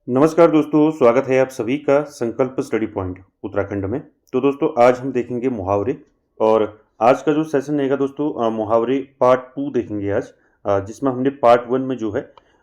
नमस्कार दोस्तों, स्वागत है आप सभी का संकल्प स्टडी पॉइंट उत्तराखंड में। तो दोस्तों आज हम देखेंगे मुहावरे और आज का जो सेशन रहेगा दोस्तों मुहावरे पार्ट 2 देखेंगे आज। जिसमें हमने पार्ट 1 में जो है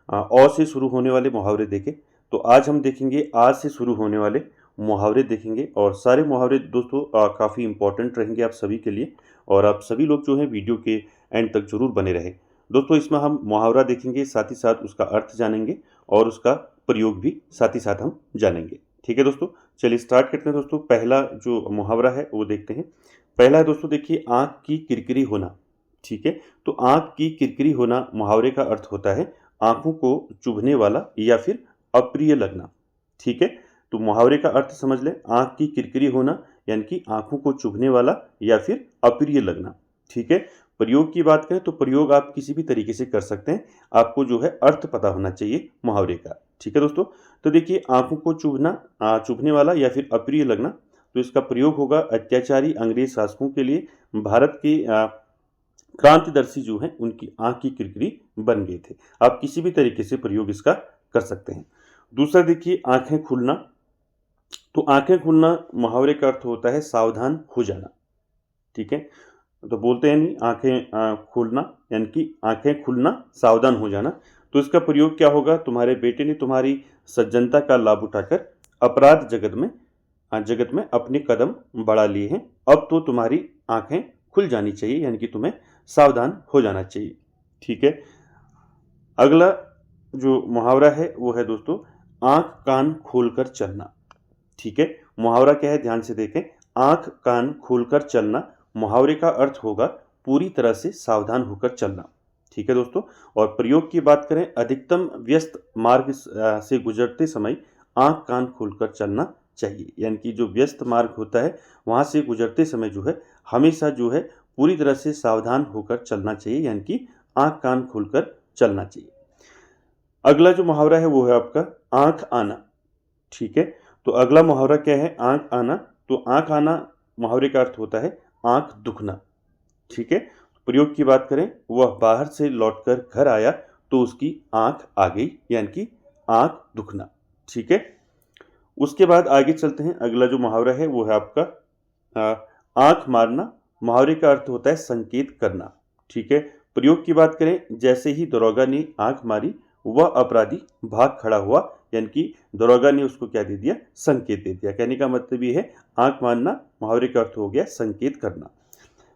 अ से शुरू होने वाले मुहावरे देखे। तो आज हम देखेंगे आज से शुरू होने वाले मुहावरे देखेंगे और सारे मुहावरे दोस्तों काफ़ी इंपॉर्टेंट रहेंगे आप सभी के लिए और आप सभी लोग जो हैं वीडियो के एंड तक जरूर बने रहें। दोस्तों इसमें हम मुहावरा देखेंगे, साथ ही साथ उसका अर्थ जानेंगे और उसका प्रयोग भी साथ ही साथ हम जानेंगे। ठीक है दोस्तों, चलिए स्टार्ट करते हैं दोस्तों। पहला जो मुहावरा है वो देखते हैं। पहला है दोस्तों, देखिए आँख की किरकिरी होना। ठीक है, तो आँख की किरकिरी होना मुहावरे का अर्थ होता है आँखों को चुभने वाला या फिर अप्रिय लगना। ठीक है, तो मुहावरे का अर्थ समझ लें, आँख की किरकिरी होना यानी कि आँखों को चुभने वाला या फिर अप्रिय लगना। ठीक है, प्रयोग की बात करें तो प्रयोग आप किसी भी तरीके से कर सकते हैं, आपको जो है अर्थ पता होना चाहिए मुहावरे का। ठीक है दोस्तों, तो देखिए आँखों को चुभने वाला या फिर अप्रिय लगना, तो इसका प्रयोग होगा अत्याचारी अंग्रेज शासकों के लिए भारत के क्रांतिदर्शी जो हैं उनकी आँख की किरकिरी बन गए थे। आप किसी भी तरीके से प्रयोग इसका कर सकते हैं। दूसरा देखिए आँखें खुलना, तो आँखें खुलना मुहावरे का अर्थ होता है सावधान हो जाना। ठीक है, तो बोलते हैं नहीं आँखें खोलना यानी कि आँखें खुलना सावधान हो जाना। तो इसका प्रयोग क्या होगा, तुम्हारे बेटे ने तुम्हारी सज्जनता का लाभ उठाकर अपराध जगत में अपने कदम बढ़ा लिए हैं, अब तो तुम्हारी आँखें खुल जानी चाहिए यानी कि तुम्हें सावधान हो जाना चाहिए। ठीक है, अगला जो मुहावरा है वो है दोस्तों आँख कान खोलकर चलना। ठीक है, मुहावरा क्या है ध्यान से देखें। आँख कान खोलकर चलना मुहावरे का अर्थ होगा पूरी तरह से सावधान होकर चलना। ठीक है दोस्तों, और प्रयोग की बात करें अधिकतम व्यस्त मार्ग से गुजरते समय आँख कान खोलकर चलना चाहिए, यानी कि जो व्यस्त मार्ग होता है वहाँ से गुजरते समय जो है हमेशा जो है पूरी तरह से सावधान होकर चलना चाहिए, यानी कि आँख कान खोलकर चलना चाहिए। अगला जो मुहावरा है वो है आपका आँख आना। ठीक है, तो अगला मुहावरा क्या है आँख आना, तो आँख आना मुहावरे का अर्थ होता है आँख दुखना। ठीक है, प्रयोग की बात करें वह बाहर से लौटकर घर आया तो उसकी आँख आ गई यानी कि आँख दुखना। ठीक है, उसके बाद आगे चलते हैं। अगला जो मुहावरा है वो है आपका आँख मारना, मुहावरे का अर्थ होता है संकेत करना। ठीक है, प्रयोग की बात करें जैसे ही दरोगा ने आँख मारी वह अपराधी भाग खड़ा हुआ, यानी कि दरोगा ने उसको क्या दे दिया, संकेत दे दिया। कहने का मतलब ये है आँख मारना मुहावरे का अर्थ हो गया संकेत करना।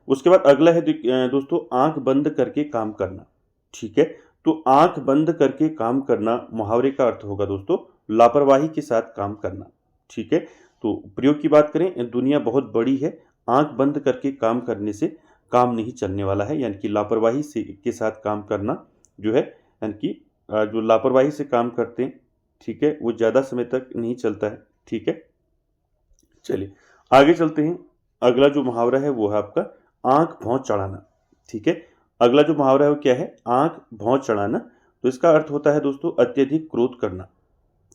उसके बाद अगला है दोस्तों आँख बंद करके काम करना। ठीक है, तो आँख बंद करके काम करना मुहावरे का अर्थ होगा दोस्तों लापरवाही के साथ काम करना। ठीक है, तो प्रयोग की बात करें दुनिया बहुत बड़ी है, आँख बंद करके काम करने से काम नहीं चलने वाला है, यानी कि लापरवाही से के साथ काम करना जो है, यानी कि जो लापरवाही से काम करते हैं ठीक है वो ज़्यादा समय तक नहीं चलता है। ठीक है, चलिए आगे चलते हैं। अगला जो मुहावरा है वो है आपका आँख भौं चढ़ाना। ठीक है, अगला जो मुहावरा है वो क्या है आँख भौं चढ़ाना, तो इसका अर्थ होता है दोस्तों अत्यधिक क्रोध करना।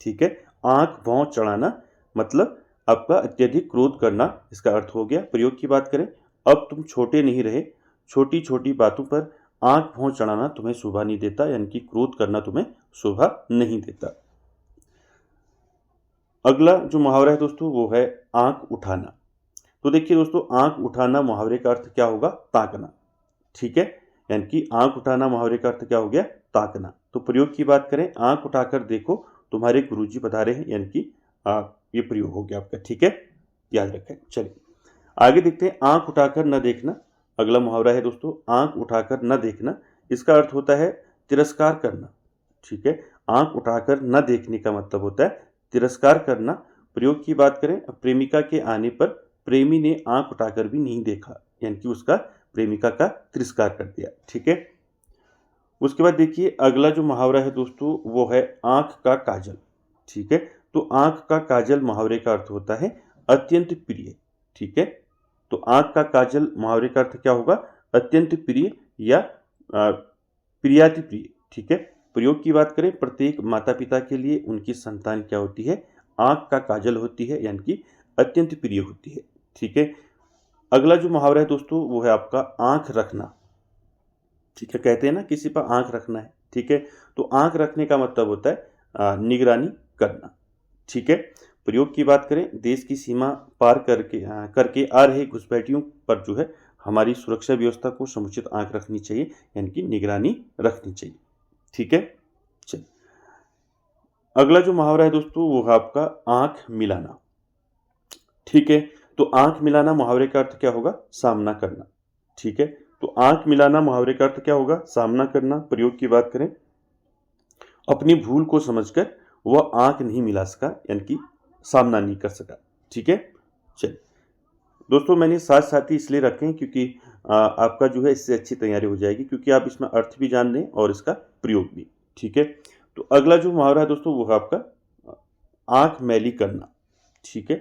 ठीक है, आँख भौं चढ़ाना मतलब आपका अत्यधिक क्रोध करना इसका अर्थ हो गया। प्रयोग की बात करें अब तुम छोटे नहीं रहे, छोटी छोटी बातों पर आँख भौं चढ़ाना तुम्हें शोभा नहीं देता, यानी कि क्रोध करना तुम्हें शोभा नहीं देता। अगला जो मुहावरा है दोस्तों वो है आँख उठाना। तो देखिए दोस्तों आँख उठाना मुहावरे का अर्थ क्या होगा, ताकना। ठीक है, यानी कि आँख उठाना मुहावरे का अर्थ क्या हो गया, ताकना। तो प्रयोग की बात करें आँख उठाकर देखो तुम्हारे गुरुजी पधारे हैं, यानी कि ये प्रयोग हो गया आपका। ठीक है, याद रखें। चलिए आगे देखते हैं आँख उठाकर न देखना। अगला मुहावरा है दोस्तों आँख उठाकर न देखना, इसका अर्थ होता है तिरस्कार करना। ठीक है, आँख उठाकर न देखने का मतलब होता है तिरस्कार करना। प्रयोग की बात करें प्रेमिका के आने पर प्रेमी ने आँख उठाकर भी नहीं देखा, यानी कि उसका प्रेमिका का तिरस्कार कर दिया। ठीक है, उसके बाद देखिए अगला जो मुहावरा है दोस्तों वो है आँख का काजल। ठीक है, तो आँख का काजल मुहावरे का अर्थ होता है अत्यंत प्रिय। ठीक है, तो आँख का काजल मुहावरे का अर्थ क्या होगा, अत्यंत प्रिय या प्रियाति प्रिय। ठीक है, प्रयोग की बात करें प्रत्येक माता पिता के लिए उनकी संतान क्या होती है, आँख का काजल होती है, यानी कि अत्यंत प्रिय होती है। ठीक है, अगला जो मुहावरा है दोस्तों वो है आपका आँख रखना। ठीक है, कहते हैं ना किसी पर आँख रखना है। ठीक है, तो आँख रखने का मतलब होता है निगरानी करना। ठीक है। प्रयोग की बात करें, देश की सीमा पार करके आ रहे घुसपैठियों पर जो है हमारी सुरक्षा व्यवस्था को समुचित आंख रखनी चाहिए, यानी कि निगरानी रखनी चाहिए। ठीक है। चलिए, अगला जो मुहावरा है दोस्तों वो है आपका आंख मिलाना। ठीक है। तो आंख मिलाना मुहावरे का अर्थ क्या होगा? सामना करना। ठीक है। तो आंख मिलाना मुहावरे का अर्थ क्या होगा? सामना करना। प्रयोग की बात करें, अपनी भूल को समझकर वह आंख नहीं मिला सका, यानी कि सामना नहीं कर सका। ठीक है। चलिए दोस्तों, मैंने साथ साथ ही इसलिए रखे हैं क्योंकि आपका जो है इससे अच्छी तैयारी हो जाएगी, क्योंकि आप इसमें अर्थ भी जान लें और इसका प्रयोग भी। ठीक है। तो अगला जो मुहावरा है दोस्तों वो है आपका आंख मैली करना। ठीक है।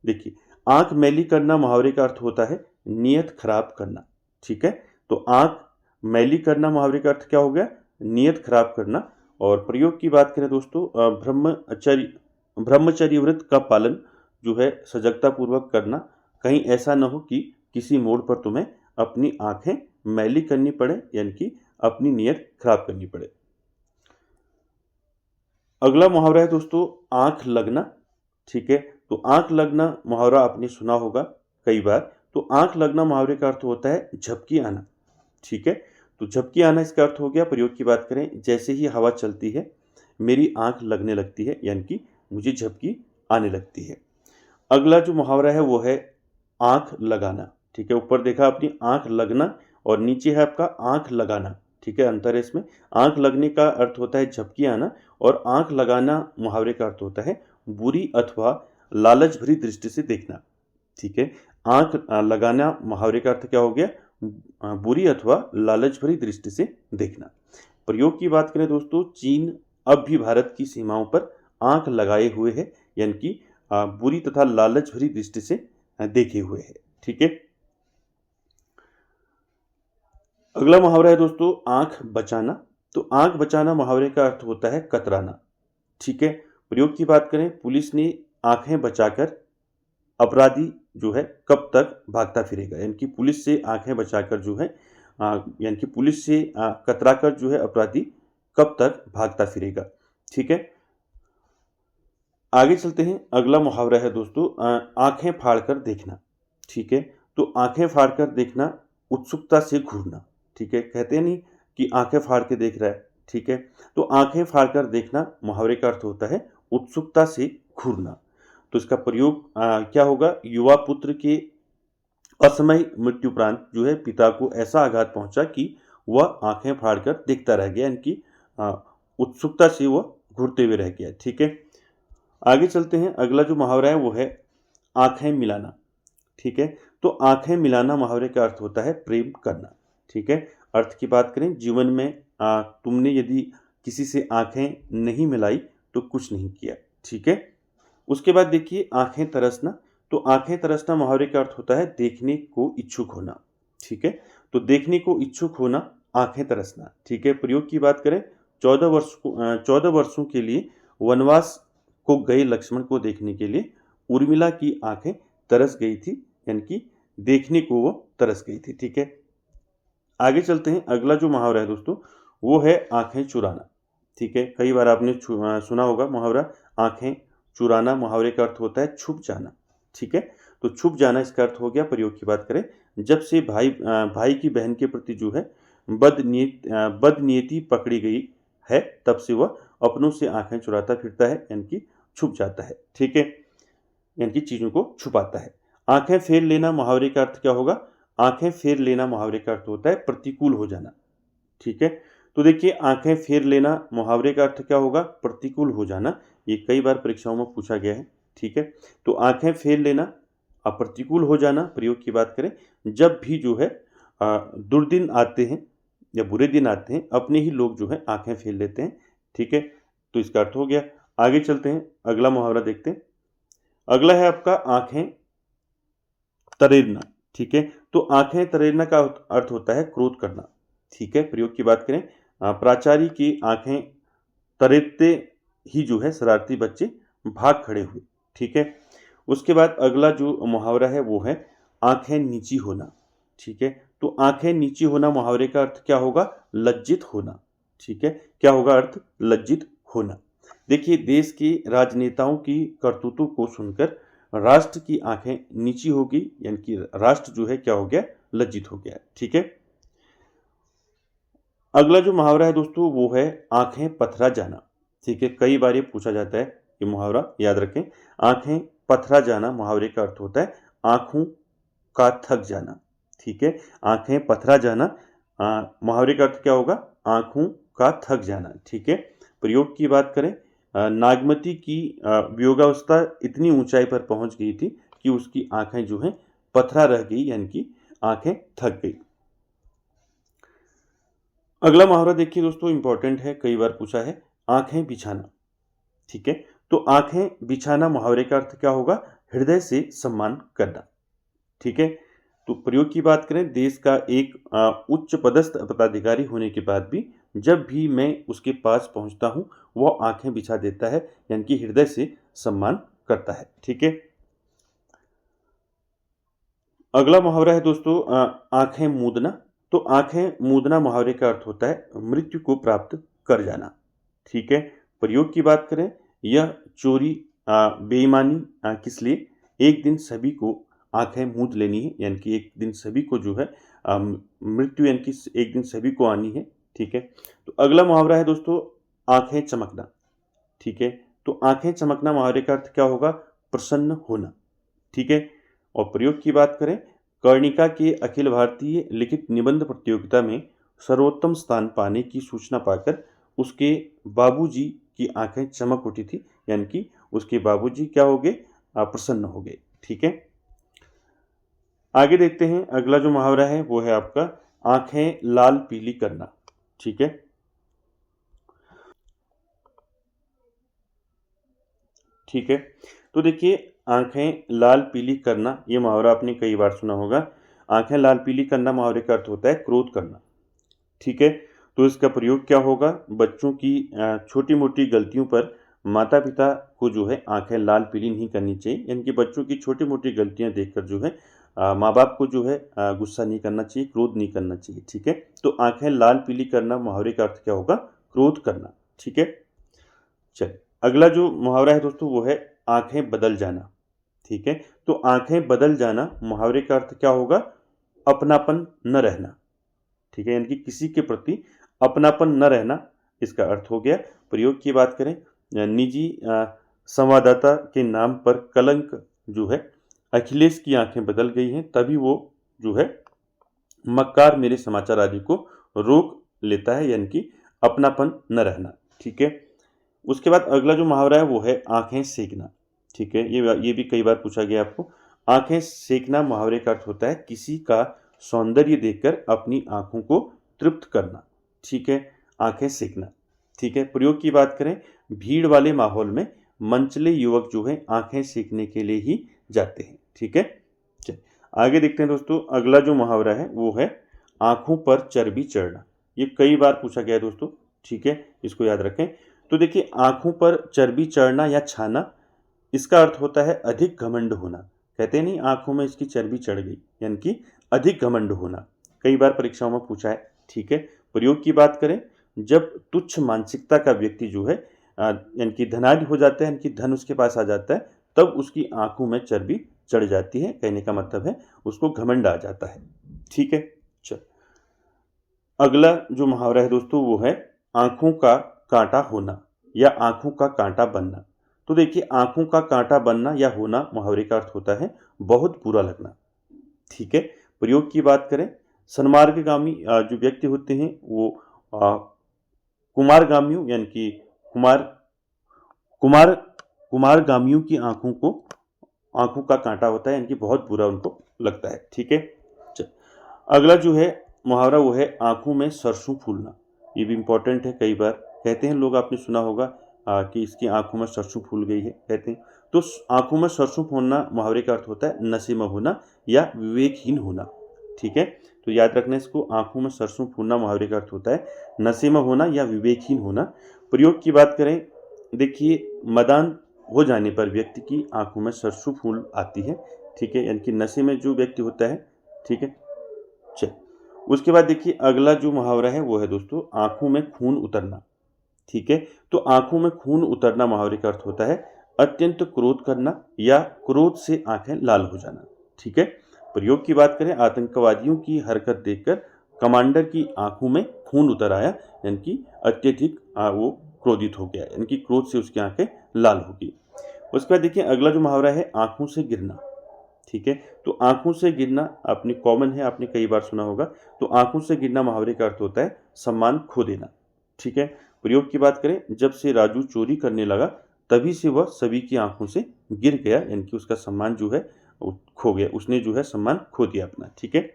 देखिए, आंख मैली करना मुहावरे का अर्थ होता है नियत खराब करना। ठीक है। तो आंख मैली करना मुहावरे का अर्थ क्या हो गया? नियत खराब करना। और प्रयोग की बात करें दोस्तों, ब्रह्मचर्य व्रत का पालन जो है सजगता पूर्वक करना, कहीं ऐसा न हो कि किसी मोड़ पर तुम्हें अपनी आंखें मैली करनी पड़े, यानी कि अपनी नियत खराब करनी पड़े। अगला मुहावरा है दोस्तों आंख लगना। ठीक है। तो आंख लगना मुहावरा आपने सुना होगा कई बार। तो आंख लगना मुहावरे का अर्थ होता है झपकी आना। ठीक है। तो झपकी आना इसका अर्थ हो गया। प्रयोग की बात करें, जैसे ही हवा चलती है मेरी आंख लगने लगती है, यानी कि मुझे झपकी आने लगती है। अगला जो मुहावरा है वो है आंख लगाना। ठीक है। ऊपर देखा अपनी आंख लगना और नीचे है आपका आंख लगाना। ठीक है, अंतर है इसमें। आंख लगने का अर्थ होता है झपकी आना और आंख लगाना मुहावरे का अर्थ होता है बुरी अथवा लालच भरी दृष्टि से देखना। ठीक है। आंख लगाना मुहावरे का अर्थ क्या हो गया? बुरी अथवा लालच भरी दृष्टि से देखना। प्रयोग की बात करें दोस्तों, चीन अब भी भारत की सीमाओं पर आंख लगाए हुए है, यानी कि बुरी तथा लालच भरी दृष्टि से देखे हुए है। ठीक है। अगला मुहावरा है दोस्तों आंख बचाना। तो आंख बचाना मुहावरे का अर्थ होता है कतराना। ठीक है। प्रयोग की बात करें, पुलिस ने आंखें बचाकर अपराधी जो है कब तक भागता फिरेगा, यानी कि पुलिस से आंखें बचाकर जो है यानी कि पुलिस से कतराकर जो है अपराधी कब तक भागता फिरेगा। ठीक है। आगे चलते हैं। अगला मुहावरा है दोस्तों आंखें फाड़कर देखना। ठीक है। तो आंखें फाड़कर देखना उत्सुकता से घूरना। ठीक है। कहते हैं नहीं कि आंखें फाड़ के देख रहा है। ठीक है। तो आंखें फाड़कर देखना मुहावरे का अर्थ होता है उत्सुकता से घूरना। तो इसका प्रयोग क्या होगा? युवा पुत्र के असमय मृत्युपरांत जो है पिता को ऐसा आघात पहुंचा कि वह आंखें फाड़कर देखता रह गया, यानी कि उत्सुकता से वह घूरते हुए रह गया। ठीक है। आगे चलते हैं। अगला जो मुहावरा है वो है आंखें मिलाना। ठीक है। तो आंखें मिलाना मुहावरे का अर्थ होता है प्रेम करना। ठीक है। अर्थ की बात करें, जीवन में तुमने यदि किसी से आंखें नहीं मिलाई तो कुछ नहीं किया। ठीक है। उसके बाद देखिए आंखें तरसना। तो आंखें तरसना मुहावरे का अर्थ होता है देखने को इच्छुक होना। ठीक है। तो देखने को इच्छुक होना, आंखें तरसना। ठीक है। प्रयोग की बात करें, 14 वर्षों के लिए वनवास को गए लक्ष्मण को देखने के लिए उर्मिला की आंखें तरस गई थी, यानी कि देखने को वो तरस गई थी। ठीक है। आगे चलते हैं। अगला जो मुहावरा है दोस्तों वो है आंखें चुराना। ठीक है। कई बार आपने सुना होगा मुहावरा आंखें चुराना। मुहावरे का अर्थ होता है छुप जाना। ठीक है। तो छुप जाना इसका अर्थ हो गया। प्रयोग की बात करें, जब से भाई की बहन के प्रति जो है बदनीयती पकड़ी गई है तब से वह अपनों से आंखें चुराता फिरता है, यानी कि छुप जाता है। ठीक है। यानी कि चीज़ों को छुपाता है। आंखें फेर लेना मुहावरे का अर्थ क्या होगा? आंखें फेर लेना मुहावरे का अर्थ होता है प्रतिकूल हो जाना। ठीक है। तो देखिए आंखें फेर लेना मुहावरे का अर्थ क्या होगा? प्रतिकूल हो जाना। ये कई बार परीक्षाओं में पूछा गया है। ठीक है। तो आंखें फेर लेना, प्रतिकूल हो जाना। प्रयोग की बात करें, जब भी जो है दुर्दिन आते हैं या बुरे दिन आते हैं अपने ही लोग जो है आंखें फेर लेते हैं। ठीक है। तो इसका अर्थ हो गया। आगे चलते हैं। अगला मुहावरा देखते हैं। अगला है आपका आंखें तरेरना। ठीक है। तो आंखें तरेरना का अर्थ होता है क्रोध करना। ठीक है। प्रयोग की बात करें, प्राचार्य की आंखें तरेरते ही जो है शरारती बच्चे भाग खड़े हुए। ठीक है। उसके बाद अगला जो मुहावरा है वो है आंखें नीची होना। ठीक है। तो आंखें नीची होना मुहावरे का अर्थ क्या होगा? लज्जित होना। ठीक है। क्या होगा अर्थ? लज्जित होना। देखिए, देश के राजनेताओं की करतूतों को सुनकर राष्ट्र की आंखें नीची हो गई, यानी कि राष्ट्र जो है क्या हो गया, लज्जित हो गया। ठीक है। अगला जो मुहावरा है दोस्तों वो है आंखें पथरा जाना। ठीक है, कई बार ये पूछा जाता है, ये मुहावरा याद रखें। आंखें पथरा जाना मुहावरे का अर्थ होता है आंखों का थक जाना। ठीक है, आंखें पथरा जाना मुहावरे का अर्थ क्या होगा, आंखों का थक जाना। ठीक है। प्रयोग की बात करें, नागमती की वियोगावस्था इतनी ऊंचाई पर पहुंच गई थी कि उसकी आंखें जो हैं पथरा रह गई, यानी कि आंखें थक गई। अगला मुहावरा देखिए दोस्तों, इंपॉर्टेंट है, कई बार पूछा है, आंखें बिछाना। ठीक है, तो आंखें बिछाना मुहावरे का अर्थ क्या होगा, हृदय से सम्मान करना। ठीक है, तो प्रयोग की बात करें, देश का एक उच्च पदस्थ पदाधिकारी होने के बाद भी जब भी मैं उसके पास पहुंचता हूं वह आंखें बिछा देता है, यानी कि हृदय से सम्मान करता है। ठीक है। अगला मुहावरा है दोस्तों आंखें मूंदना। तो आंखें मूंदना मुहावरे का अर्थ होता है मृत्यु को प्राप्त कर जाना। ठीक है। प्रयोग की बात करें, यह चोरी बेईमानी किस लिए, एक दिन सभी को आंखें मूंद लेनी है, यानी कि एक दिन सभी को जो है मृत्यु, यानी कि एक दिन सभी को आनी है। ठीक है। तो अगला मुहावरा है दोस्तों आंखें चमकना। ठीक है, तो आंखें चमकना मुहावरे का अर्थ क्या होगा, प्रसन्न होना। ठीक है। और प्रयोग की बात करें, कर्णिका के अखिल भारतीय लिखित निबंध प्रतियोगिता में सर्वोत्तम स्थान पाने की सूचना पाकर उसके बाबूजी की आंखें चमक उठी थी, यानी कि उसके बाबूजी क्या हो गए, प्रसन्न हो गए। ठीक है। आगे देखते हैं, अगला जो मुहावरा है वो है आपका आंखें लाल पीली करना। ठीक है। ठीक है, तो देखिए, आंखें लाल पीली करना ये मुहावरा आपने कई बार सुना होगा। आंखें लाल पीली करना मुहावरे का अर्थ होता है क्रोध करना। ठीक है, तो इसका प्रयोग क्या होगा, बच्चों की छोटी मोटी गलतियों पर माता पिता को जो है आंखें लाल पीली नहीं करनी चाहिए, यानी कि बच्चों की छोटी मोटी गलतियां देखकर जो है माँ बाप को जो है गुस्सा नहीं करना चाहिए, क्रोध नहीं करना चाहिए। ठीक है, तो आंखें लाल पीली करना मुहावरे का अर्थ क्या होगा, क्रोध करना। ठीक है। चलिए, अगला जो मुहावरा है दोस्तों वो है आंखें बदल जाना। ठीक है, तो आंखें बदल जाना मुहावरे का अर्थ क्या होगा, अपनापन न रहना। ठीक है, यानी कि किसी के प्रति अपनापन न रहना, इसका अर्थ हो गया। प्रयोग की बात करें, निजी संवाददाता के नाम पर कलंक जो है, अखिलेश की आंखें बदल गई हैं, तभी वो जो है मक्कार मेरे समाचार आदि को रोक लेता है, यानी कि अपनापन न रहना। ठीक है। उसके बाद अगला जो मुहावरा है वो है आंखें सेकना। ठीक है, ये भी कई बार पूछा गया आपको। आंखें सेकना मुहावरे का अर्थ होता है किसी का सौंदर्य देखकर अपनी आंखों को तृप्त करना। ठीक है, आंखें सेकना। ठीक है, प्रयोग की बात करें, भीड़ वाले माहौल में मंचले युवक जो है आंखें सेकने के लिए ही जाते हैं। ठीक है। चलिए, आगे देखते हैं दोस्तों, अगला जो मुहावरा है वो है आंखों पर चर्बी चढ़ना। ये कई बार पूछा गया है दोस्तों। ठीक है, इसको याद रखें। तो देखिए, आंखों पर चर्बी चढ़ना या छाना, इसका अर्थ होता है अधिक घमंड होना। कहते हैं नहीं, आंखों में इसकी चर्बी चढ़ गई, यानी कि अधिक घमंड होना। कई बार परीक्षाओं में पूछा है। ठीक है। प्रयोग की बात करें, जब तुच्छ मानसिकता का व्यक्ति जो है यानी कि धनाढ्य हो जाता है, यानी कि धन उसके पास आ जाता है, तब उसकी आंखों में चर्बी चढ़ जाती है, कहने का मतलब है उसको घमंड आ जाता है। ठीक है। चल, अगला जो मुहावरा है दोस्तों वो है आंखों का कांटा होना या आंखों का कांटा बनना। तो देखिए, आंखों का कांटा बनना या होना मुहावरे का अर्थ होता है बहुत बुरा लगना। ठीक है। प्रयोग की बात करें, सन्मार्गगामी जो व्यक्ति होते हैं वो कुमारगामियों, यानी कि कुमार कुमार कुमारगामियों की आंखों का कांटा होता है, यानी कि बहुत बुरा उनको लगता है। ठीक है। चल, अगला जो है मुहावरा वो है आंखों में सरसों फूलना। ये भी इंपॉर्टेंट है, कई बार कहते हैं लोग, आपने सुना होगा कि इसकी आंखों में सरसों फूल गई है, कहते हैं। तो आंखों में सरसों फूलना मुहावरे का अर्थ होता है नशे में होना या विवेकहीन होना। ठीक है, तो याद रखना इसको, आंखों में सरसों फूलना मुहावरे का अर्थ होता है नशे में होना या विवेकहीन होना। प्रयोग की बात करें, देखिए, मदान हो जाने पर व्यक्ति की आंखों में सरसों फूल आती है। ठीक है, यानी कि नशे में जो व्यक्ति होता है। ठीक है। चल, उसके बाद देखिए, अगला जो मुहावरा है वो है दोस्तों आंखों में खून उतरना। ठीक है। तो आंखों में खून उतरना मुहावरे का अर्थ होता है अत्यंत क्रोध करना या क्रोध से आंखें लाल हो जाना। ठीक है। प्रयोग की बात करें, आतंकवादियों की हरकत देखकर कमांडर की आंखों में खून उतर आया, यानी कि अत्यधिक वो क्रोधित हो गया, यानी कि क्रोध से उसकी आंखें लाल हो गई। उसके बाद देखिए अगला जो मुहावरा है आंखों से गिरना। ठीक है। तो आंखों से गिरना आपने कॉमन है, आपने कई बार सुना होगा। तो आंखों से गिरना मुहावरे का अर्थ होता है सम्मान खो देना। ठीक है। प्रयोग की बात करें, जब से राजू चोरी करने लगा तभी से वह सभी की आंखों से गिर गया, यानी कि उसका सम्मान जो है वो खो गया, उसने जो है सम्मान खो दिया अपना। ठीक है।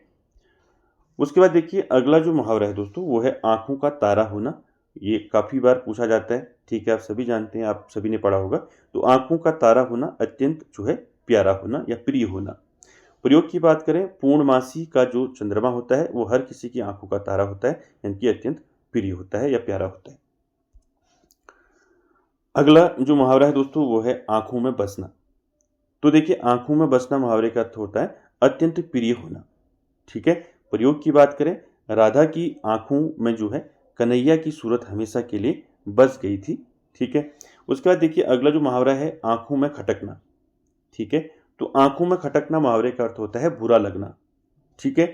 उसके बाद देखिए अगला जो मुहावरा है दोस्तों वो है आंखों का तारा होना। ये काफ़ी बार पूछा जाता है। ठीक है, आप सभी जानते हैं, आप सभी ने पढ़ा होगा। तो आंखों का तारा होना अत्यंत जो है प्यारा होना या प्रिय होना। प्रयोग की बात करें, पूर्णमासी का जो चंद्रमा होता है वो हर किसी की आंखों का तारा होता है, यानी कि अत्यंत प्रिय होता है या प्यारा होता है। अगला जो मुहावरा है दोस्तों वो है आंखों में बसना। तो देखिए आंखों में बसना मुहावरे का अर्थ होता है अत्यंत प्रिय होना। ठीक है। प्रयोग की बात करें, राधा की आंखों में जो है कन्हैया की सूरत हमेशा के लिए बस गई थी। ठीक है। उसके बाद देखिए अगला जो मुहावरा है आंखों में खटकना। ठीक है। तो आंखों में खटकना मुहावरे का अर्थ होता है बुरा लगना। ठीक है।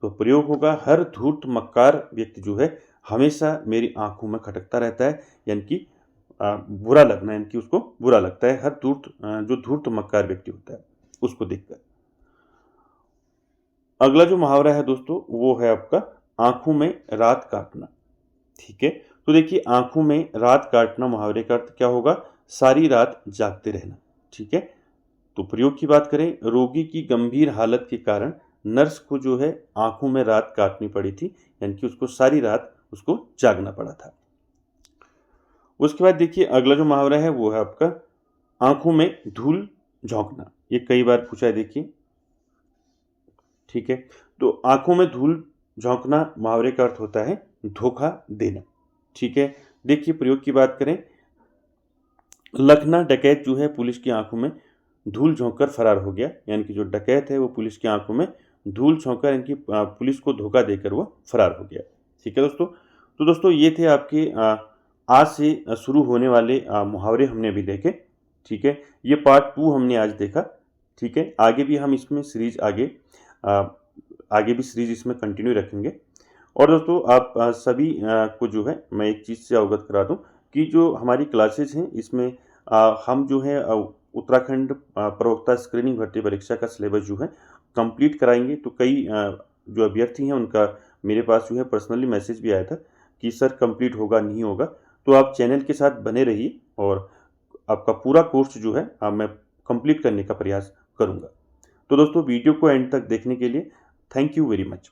तो प्रयोग होगा, हर धूर्त मक्कार व्यक्ति जो है हमेशा मेरी आंखों में खटकता रहता है, यानी कि बुरा लगना, यानी कि उसको बुरा लगता है, हर जो धूर्त मक्कार व्यक्ति होता है उसको देखकर। अगला जो मुहावरा है दोस्तों वो है आपका आंखों में रात काटना। ठीक है। तो देखिए आंखों में रात काटना मुहावरे का अर्थ क्या होगा, सारी रात जागते रहना। ठीक है। तो प्रयोग की बात करें, रोगी की गंभीर हालत के कारण नर्स को जो है आंखों में रात काटनी पड़ी थी, यानी कि उसको सारी रात उसको जागना पड़ा था। उसके बाद देखिए अगला जो मुहावरा है वो है आपका आंखों में धूल झोंकना। ये कई बार पूछा है देखिए। ठीक है। तो आंखों में धूल झोंकना मुहावरे का अर्थ होता है धोखा देना। ठीक है। देखिए प्रयोग की बात करें, लखना डकैत जो है पुलिस की आंखों में धूल झोंककर फरार हो गया, यानी कि जो डकैत है वो पुलिस की आंखों में धूल झोंककर, यानी कि पुलिस को धोखा देकर वो फरार हो गया। ठीक है दोस्तों। तो दोस्तों ये थे आपके आज से शुरू होने वाले मुहावरे हमने अभी देखे। ठीक है। ये पार्ट 2 हमने आज देखा। ठीक है। आगे भी हम इसमें सीरीज आगे भी सीरीज इसमें कंटिन्यू रखेंगे। और दोस्तों आप सभी को जो है मैं एक चीज़ से अवगत करा दूं कि जो हमारी क्लासेज हैं इसमें हम जो है उत्तराखंड प्रवक्ता स्क्रीनिंग भर्ती परीक्षा का सिलेबस जो है कंप्लीट कराएंगे। तो कई जो अभ्यर्थी हैं उनका मेरे पास जो है पर्सनली मैसेज भी आया था कि सर कंप्लीट होगा नहीं होगा। तो आप चैनल के साथ बने रहिए और आपका पूरा कोर्स जो है मैं कंप्लीट करने का प्रयास करूँगा। तो दोस्तों वीडियो को एंड तक देखने के लिए थैंक यू वेरी मच।